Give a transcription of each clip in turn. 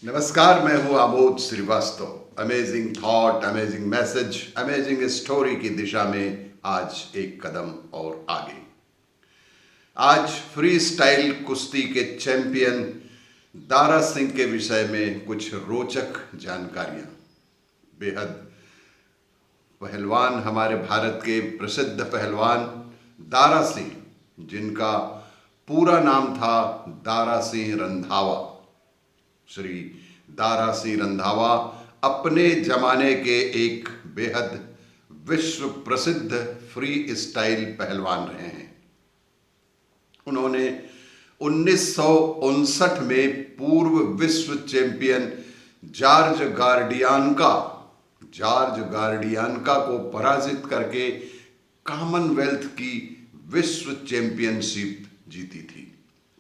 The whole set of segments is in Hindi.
नमस्कार, मैं हूं Amod Srivastava. Amazing thought, amazing message, amazing story की दिशा में आज एक कदम और आगे। आज फ्री स्टाइल कुश्ती के चैंपियन दारा सिंह के विषय में कुछ रोचक जानकारियां। बेहद पहलवान, हमारे भारत के प्रसिद्ध पहलवान दारा सिंह, जिनका पूरा नाम था दारा सिंह रंधावा। श्री दारा सिंह रंधावा अपने जमाने के एक बेहद विश्व प्रसिद्ध फ्री स्टाइल पहलवान रहे हैं। उन्होंने 1959 में पूर्व विश्व चैंपियन जॉर्ज गार्डियानका को पराजित करके कॉमनवेल्थ की विश्व चैंपियनशिप जीती थी।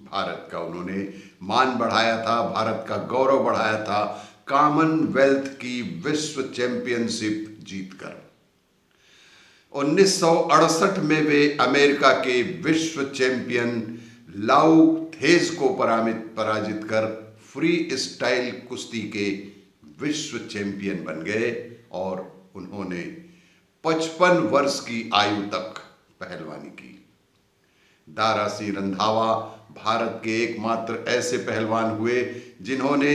भारत का उन्होंने मान बढ़ाया था, भारत का गौरव बढ़ाया था कॉमनवेल्थ की विश्व चैंपियनशिप जीतकर। 1968 में वे अमेरिका के विश्व चैंपियन लाउ थेज को पराजित कर फ्री स्टाइल कुश्ती के विश्व चैंपियन बन गए और उन्होंने 55 वर्ष की आयु तक पहलवानी की। दारा सिंह रंधावा भारत के एकमात्र ऐसे पहलवान हुए जिन्होंने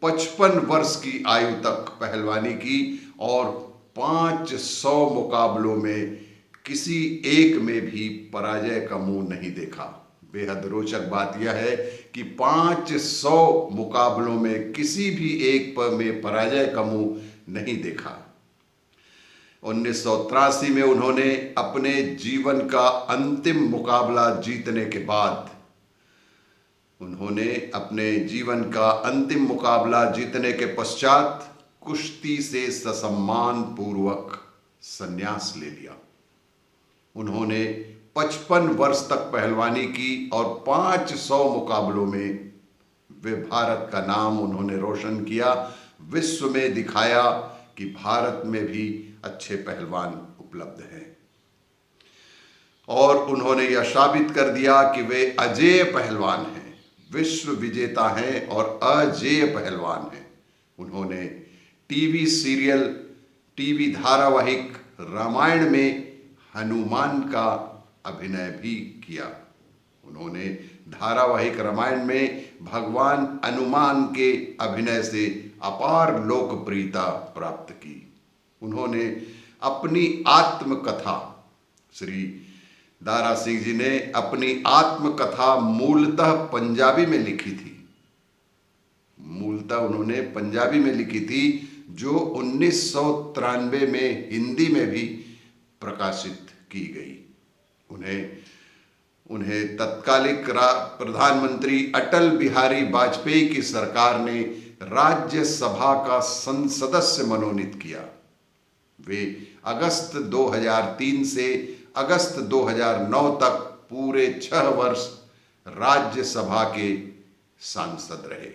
55 वर्ष की आयु तक पहलवानी की और 500 मुकाबलों में किसी एक में भी पराजय का मुंह नहीं देखा। बेहद रोचक बात यह है कि 500 मुकाबलों में किसी भी एक में पराजय का मुंह नहीं देखा। 1983 में उन्होंने अपने जीवन का अंतिम मुकाबला जीतने के बाद कुश्ती से ससम्मान पूर्वक संन्यास ले लिया। उन्होंने 55 वर्ष तक पहलवानी की और 500 मुकाबलों में वे भारत का नाम उन्होंने रोशन किया। विश्व में दिखाया कि भारत में भी अच्छे पहलवान उपलब्ध हैं और उन्होंने यह साबित कर दिया कि वे अजेय पहलवान हैं, विश्व विजेता हैं और अजेय पहलवान हैं। उन्होंने टीवी धारावाहिक रामायण में हनुमान का अभिनय भी किया। उन्होंने धारावाहिक रामायण में भगवान हनुमान के अभिनय से अपार लोकप्रियता प्राप्त की। उन्होंने अपनी आत्मकथा, श्री दारा सिंह जी ने अपनी आत्मकथा मूलतः पंजाबी में लिखी थी। उन्होंने पंजाबी में लिखी थी, जो 1993 में हिंदी में भी प्रकाशित की गई। उन्हें तत्कालिक प्रधानमंत्री अटल बिहारी वाजपेयी की सरकार ने राज्यसभा का सदस्य मनोनीत किया। वे अगस्त 2003 से अगस्त 2009 तक पूरे 6 वर्ष राज्यसभा के सांसद रहे।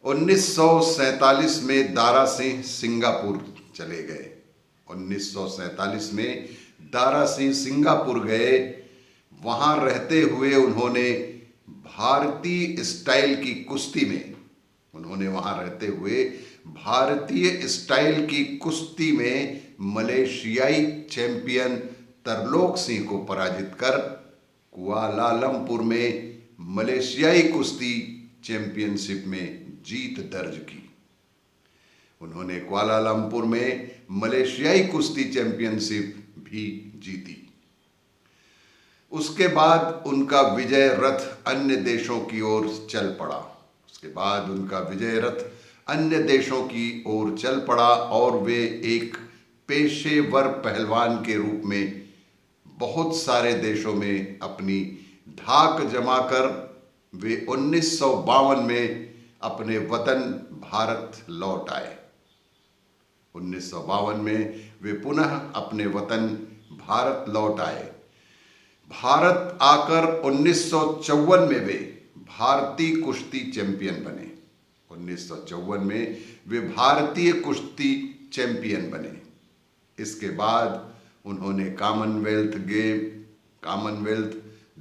1947 में दारा सिंह सिंगापुर चले गए। 1947 में दारा सिंह सिंगापुर गए। वहां रहते हुए उन्होंने भारतीय स्टाइल की कुश्ती में मलेशियाई चैंपियन तरलोक सिंह को पराजित कर कुआलालंपुर में मलेशियाई कुश्ती चैंपियनशिप में जीत दर्ज की। उन्होंने कुआलालंपुर में मलेशियाई कुश्ती चैंपियनशिप भी जीती। उसके बाद उनका विजय रथ अन्य देशों की ओर चल पड़ा और वे एक पेशेवर पहलवान के रूप में बहुत सारे देशों में अपनी धाक जमाकर वे 1952 में अपने वतन भारत लौट आए। 1952 में वे पुनः अपने वतन भारत लौट आए। भारत आकर 1954 में वे भारतीय कुश्ती चैंपियन बने। 1954 में वे भारतीय कुश्ती चैंपियन बने। इसके बाद उन्होंने कॉमनवेल्थ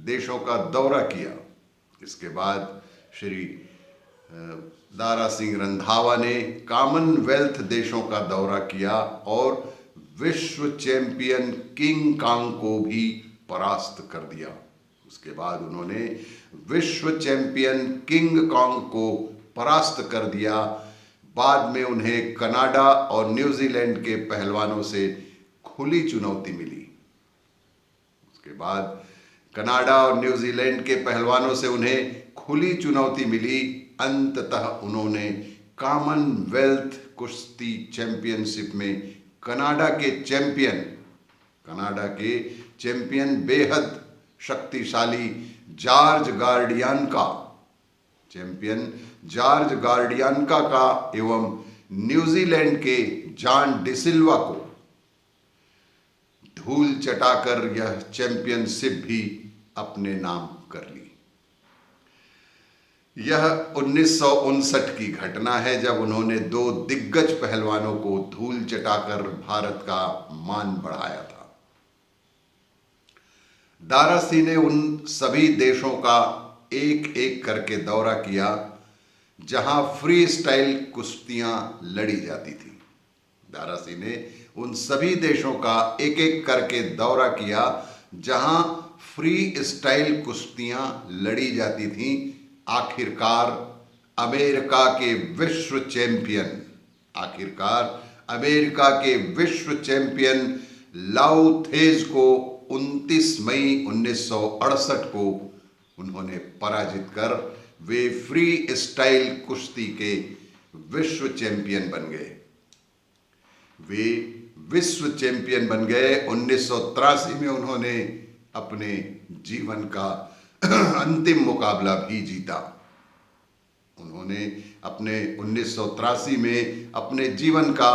देशों का दौरा किया। इसके बाद श्री दारा सिंह रंधावा ने कॉमनवेल्थ देशों का दौरा किया और विश्व चैंपियन किंग कांग को भी परास्त कर दिया। उसके बाद उन्होंने विश्व चैंपियन किंग कांग को परास्त कर दिया। बाद में उन्हें कनाडा और न्यूजीलैंड के पहलवानों से खुली चुनौती मिली। उसके बाद कनाडा और न्यूजीलैंड के पहलवानों से उन्हें खुली चुनौती मिली। अंततः उन्होंने कॉमनवेल्थ कुश्ती चैंपियनशिप में कनाडा के चैंपियन बेहद शक्तिशाली जॉर्ज गार्डियानका का एवं न्यूजीलैंड के जॉन डिसिल्वा को धूल चटाकर यह चैंपियनशिप भी अपने नाम कर ली। यह 1959 की घटना है जब उन्होंने दो दिग्गज पहलवानों को धूल चटाकर भारत का मान बढ़ाया था। दारा सिंह ने उन सभी देशों का एक एक करके दौरा किया जहां फ्री स्टाइल कुश्तियां लड़ी जाती थी। दारा सिंह ने उन सभी देशों का एक एक करके दौरा किया जहां फ्री स्टाइल कुश्तियां लड़ी जाती थीं। आखिरकार अमेरिका के विश्व चैंपियन लाउ थेज को 29 मई 1968 को उन्होंने पराजित कर वे फ्री स्टाइल कुश्ती के विश्व चैंपियन बन गए। वे विश्व चैंपियन बन गए। 1983 में उन्होंने अपने जीवन का अंतिम मुकाबला भी जीता। उन्होंने अपने 1983 में अपने जीवन का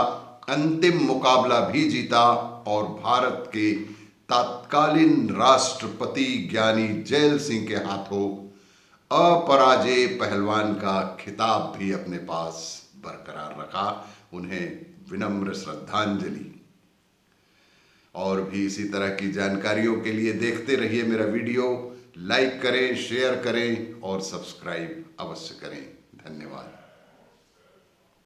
अंतिम मुकाबला भी जीता और भारत के तत्कालीन राष्ट्रपति ज्ञानी जैल सिंह के हाथों अपराजेय पहलवान का खिताब भी अपने पास बरकरार रखा। उन्हें विनम्र श्रद्धांजलि। और भी इसी तरह की जानकारियों के लिए देखते रहिए मेरा वीडियो। लाइक करें, शेयर करें और सब्सक्राइब अवश्य करें। धन्यवाद।